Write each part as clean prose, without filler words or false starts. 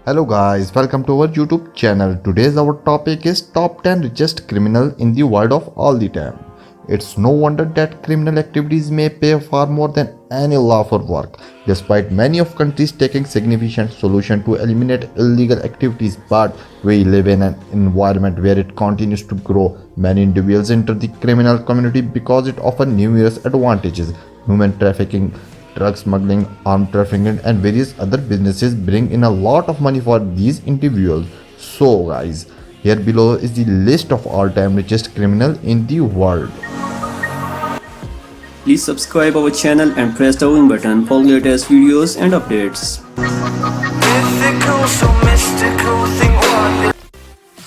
Hello guys, welcome to our YouTube channel. Today's our topic is top 10 richest criminal in the world of all the time. It's no wonder that criminal activities may pay far more than any lawful work, despite many of countries taking significant solution to eliminate illegal activities. But we live in an environment where it continues to grow. Many individuals enter the criminal community because it offers numerous advantages: human trafficking, drug smuggling, armed trafficking, and various other businesses bring in a lot of money for these individuals. So, guys, here below is the list of all-time richest criminal in the world. Please subscribe our channel and press the wing button for latest videos and updates.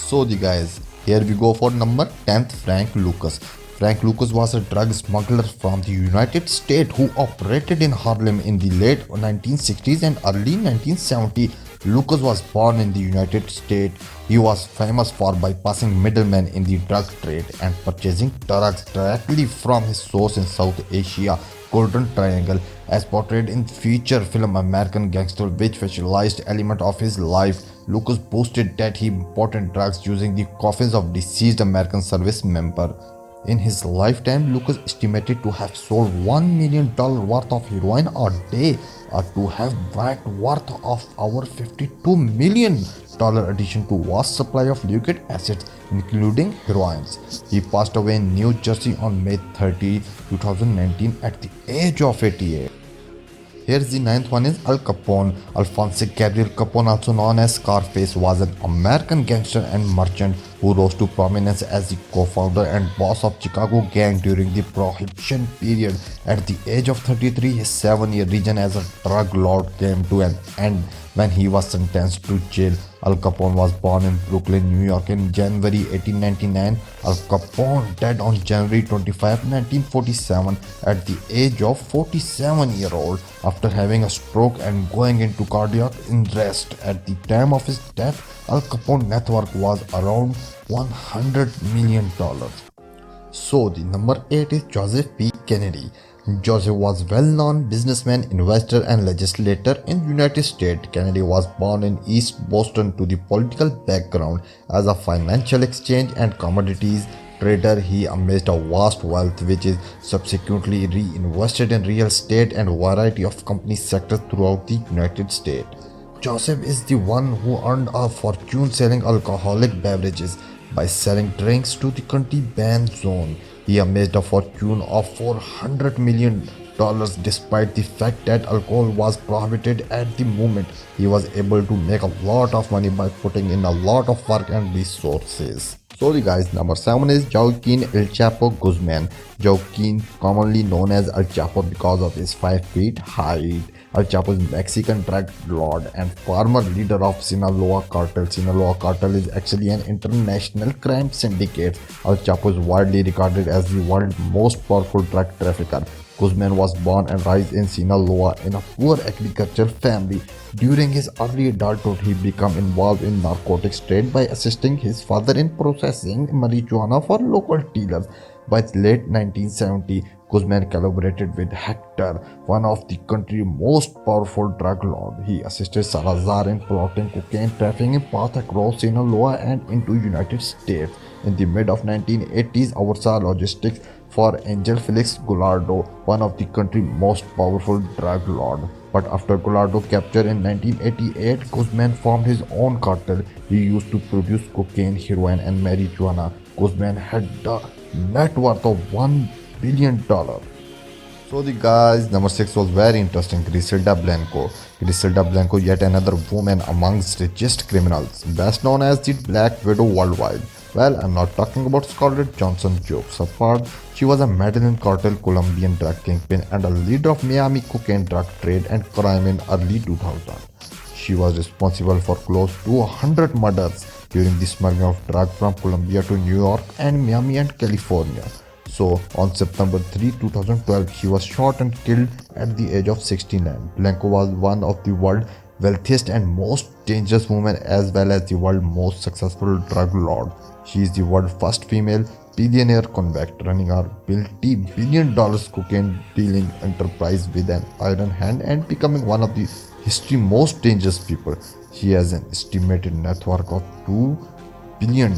So the guys, here we go for number 10th, Frank Lucas. Frank Lucas was a drug smuggler from the United States who operated in Harlem in the late 1960s and early 1970s. Lucas was born in the United States. He was famous for bypassing middlemen in the drug trade and purchasing drugs directly from his source in South Asia. Golden Triangle, as portrayed in feature film American Gangster, which visualized element of his life. Lucas boasted that he imported drugs using the coffins of deceased American service member. In his lifetime, Lucas estimated to have sold $1 million worth of heroin a day, or to have net worth of over $52 million addition to vast supply of liquid assets, including heroines. He passed away in New Jersey on May 30, 2019 at the age of 88. Here's the ninth one is Al Capone. Alphonse Gabriel Capone, also known as Scarface, was an American gangster and merchant who rose to prominence as the co-founder and boss of Chicago gang during the Prohibition period. At the age of 33, his 7-year reign as a drug lord came to an end when he was sentenced to jail. Al Capone was born in Brooklyn, New York in January 1899. Al Capone died on January 25, 1947 at the age of 47-year-old after having a stroke and going into cardiac arrest. At the time of his death, Al Capone's net worth was around $100 million. So the number 8 is Joseph P. Kennedy. Joseph was a well-known businessman, investor, and legislator in the United States. Kennedy was born in East Boston to the political background. As a financial exchange and commodities trader, he amassed a vast wealth which is subsequently reinvested in real estate and a variety of company sectors throughout the United States. Joseph is the one who earned a fortune selling alcoholic beverages by selling drinks to the contraband zone. He amassed a fortune of $400 million despite the fact that alcohol was prohibited at the moment. He was able to make a lot of money by putting in a lot of work and resources. So the guys, number 7 is Joaquin El Chapo Guzman. Joaquin, commonly known as El Chapo because of his 5 feet height. El Chapo is Mexican drug lord and former leader of Sinaloa cartel. Sinaloa cartel is actually an international crime syndicate. El Chapo is widely regarded as the world's most powerful drug trafficker. Guzman was born and raised in Sinaloa in a poor agricultural family. During his early adulthood, he became involved in narcotics trade by assisting his father in processing marijuana for local dealers. By the late 1970s, Guzman collaborated with Hector, one of the country's most powerful drug lords. He assisted Salazar in plotting cocaine trafficking path across Sinaloa and into United States. In the mid of 1980s, oversaw logistics for Angel Felix Gallardo, one of the country's most powerful drug lords. But after Gallardo's capture in 1988, Guzman formed his own cartel. He used to produce cocaine, heroin, and marijuana. Guzman had the net worth of $1 billion. So the guys, number 6 was very interesting. Griselda Blanco. Griselda Blanco, yet another woman amongst richest criminals, best known as the Black Widow worldwide. Well, I'm not talking about Scarlett Johansson, jokes apart. She was a Medellin cartel Colombian drug kingpin and a leader of Miami cocaine drug trade and crime in early 2000. She was responsible for close to 100 murders during the smuggling of drugs from Colombia to New York and Miami and California. So, on September 3, 2012, she was shot and killed at the age of 69. Blanco was one of the world's wealthiest and most dangerous women as well as the world's most successful drug lord. She is the world's first female billionaire convict, running a multi-billion-dollar cocaine dealing enterprise with an iron hand and becoming one of the history most dangerous people. He has an estimated net worth of $2 billion.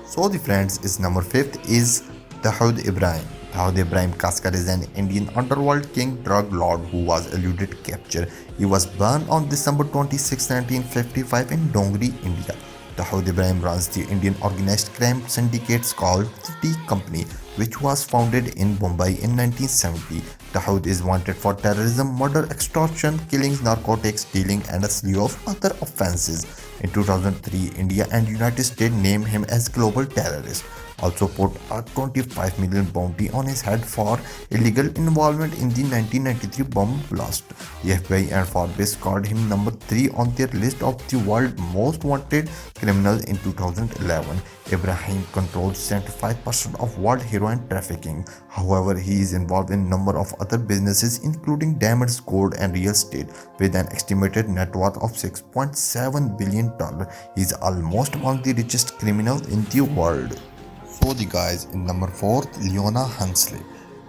So the friends is number 5th is Dawood Ibrahim. Dawood Ibrahim Kaskar is an Indian underworld king drug lord who was eluded capture. He was born on December 26, 1955 in Dongri, India. Dawood Ibrahim runs the Indian organized crime syndicates called the T Company, which was founded in Mumbai in 1970. Dawood is wanted for terrorism, murder, extortion, killings, narcotics, dealing, and a slew of other offenses. In 2003, India and United States named him as global terrorist. Also put a 25 million bounty on his head for illegal involvement in the 1993 bomb blast. The FBI and Forbes called him number 3 on their list of the world's most wanted criminals in 2011. Ibrahim controls 75% of world heroin trafficking. However, he is involved in a number of other businesses including diamonds, gold and real estate with an estimated net worth of $6.7 billion. He is almost among the richest criminals in the world. So the guys in number 4th, Leona Hunsley.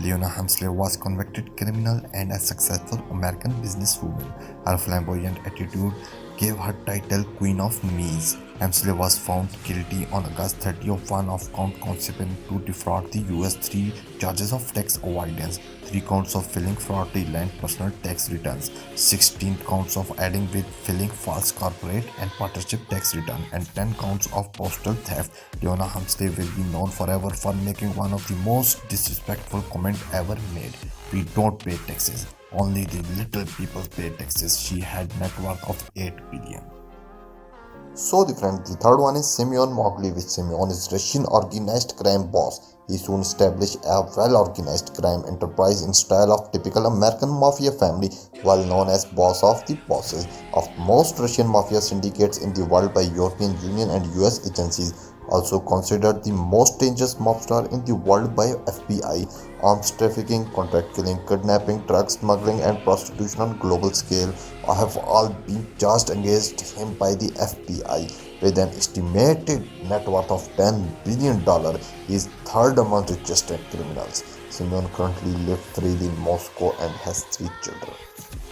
Leona Hunsley was convicted criminal and a successful American businesswoman. Her flamboyant attitude gave her title Queen of Me's. Hunsley was found guilty on August 30 of one of count conspiracy to defraud the US, 3 charges of tax avoidance, 3 counts of filing fraudulent personal tax returns, 16 counts of adding with filing false corporate and partnership tax return, and 10 counts of postal theft. Leona Hunsley will be known forever for making one of the most disrespectful comments ever made. We don't pay taxes. Only the little people pay taxes. She had net worth of 8 billion. So the friend, the third one is Simeon Mogly, which Simeon is Russian organized crime boss. He soon established a well-organized crime enterprise in style of typical American mafia family, well known as boss of the bosses of most Russian mafia syndicates in the world by European Union and US agencies. Also considered the most dangerous mobster in the world by FBI. Arms trafficking, contract killing, kidnapping, drug smuggling and prostitution on global scale have all been charged against him by the FBI. With an estimated net worth of $10 billion, he is third among the richest criminals. Simeon currently lives freely in Moscow and has 3 children.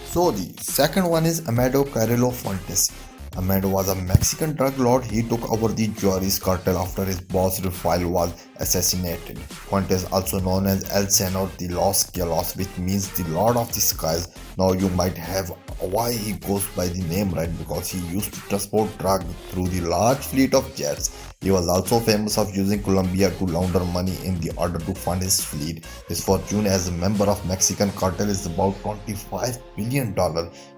So the second one is Amado Carrillo Fuentes. Amado was a Mexican drug lord. He took over the Juarez cartel after his boss Rafael was assassinated. Fuentes, also known as El Senor de los Cielos, which means the Lord of the Skies. Now you might have why he goes by the name, right? Because he used to transport drugs through the large fleet of jets. He was also famous of using Colombia to launder money in the order to fund his fleet. His fortune as a member of Mexican cartel is about $25 billion.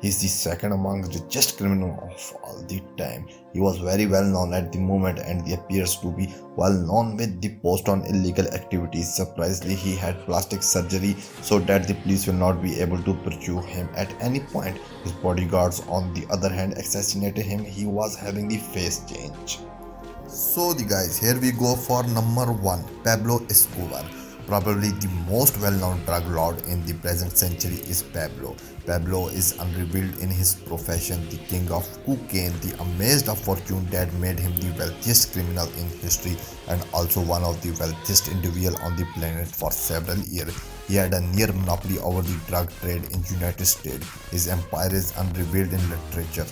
He is the second among the richest criminal of all the time. He was very well known at the moment and he appears to be well known with the post on illegal activities. Surprisingly, he had plastic surgery so that the police will not be able to pursue him at any point. His bodyguards, on the other hand, assassinated him. He was having the face change. So the guys, here we go for number 1, Pablo Escobar. Probably the most well-known drug lord in the present century is Pablo. Pablo is unrivaled in his profession, the king of cocaine, the amassed of fortune that made him the wealthiest criminal in history and also one of the wealthiest individuals on the planet for several years. He had a near monopoly over the drug trade in United States. His empire is unrivaled in literature.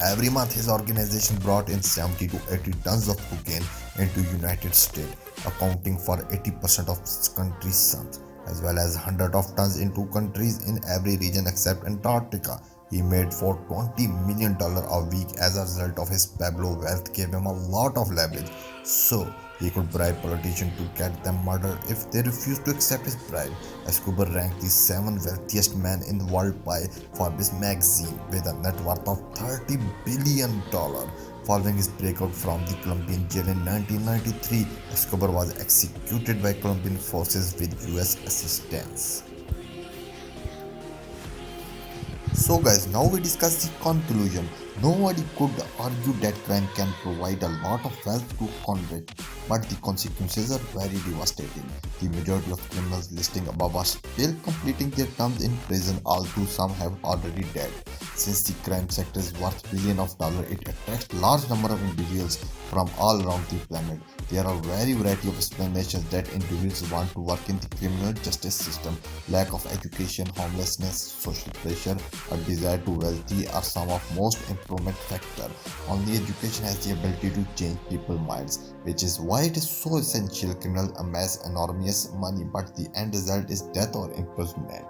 Every month, his organization brought in 70 to 80 tons of cocaine into United States, accounting for 80% of its country's sons, as well as hundreds of tons into countries in every region except Antarctica. He made for $20 million a week. As a result of his Pablo wealth gave him a lot of leverage, so he could bribe politicians to get them murdered if they refused to accept his bribe. Escobar ranked the 7th wealthiest man in the world by Forbes magazine with a net worth of $30 billion. Following his breakout from the Colombian jail in 1993, Escobar was executed by Colombian forces with US assistance. So guys, now we discuss the conclusion. Nobody could argue that crime can provide a lot of wealth to convict, but the consequences are very devastating. The majority of criminals listing above are still completing their terms in prison, although some have already died. Since the crime sector is worth billions of dollars, it attracts large number of individuals from all around the planet. There are very variety of explanations that individuals want to work in the criminal justice system. Lack of education, homelessness, social pressure, or desire to wealthy are some of most improvement factor. Only education has the ability to change people's minds, which is why it is so essential. Criminals amass enormous money, but the end result is death or imprisonment.